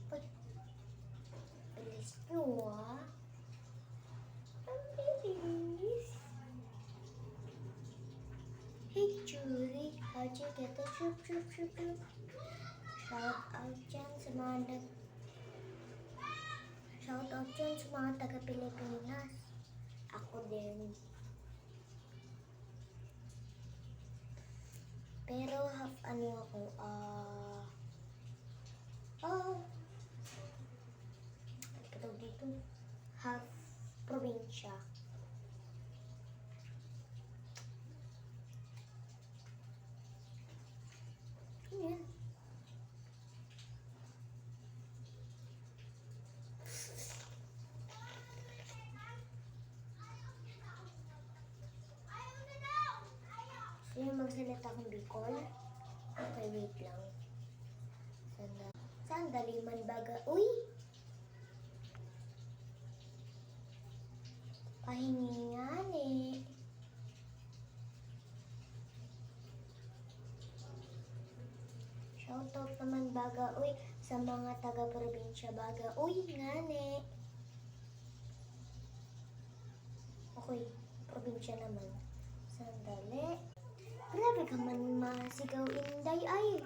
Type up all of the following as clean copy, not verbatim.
Pag, bilis nyo ah. Ang bilis. Hey Julie, how'd you get the troop? Shout out dyan sa mga taga-Pilipinas. Ako din. Pero half dito, half probinsya. Yan. Sino magsalita kong Bicol? Okay, wait lang. Sandali man baga. Uy! Pahiningan eh. Shoutout naman baga. Uy, sa mga taga-probinsya baga. Uy, ngani. Okay, probinsya naman. Sandali. Grabe ka man masigaw, Inday ay.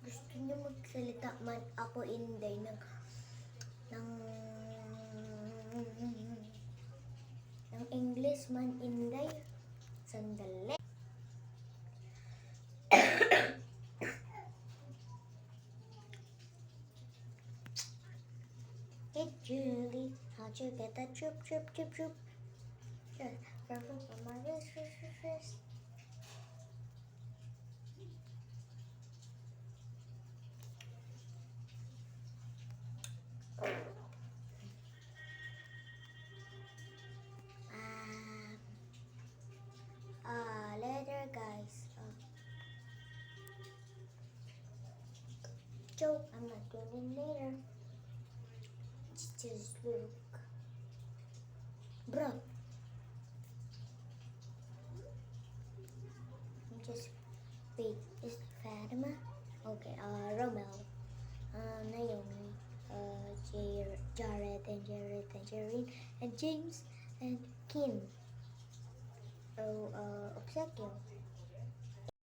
Gusto niyo magsalita man ako, Inday, ng English man, Inday. Sandali. Hey Julie, how'd you get that troop? From my wrist. Later guys. Joke, I'm not doing it later. Just look. Bro. Just wait. Is it Fatima? Okay, Romel. Naomi. Jared and Jerrine and James and Kim. Obsequio.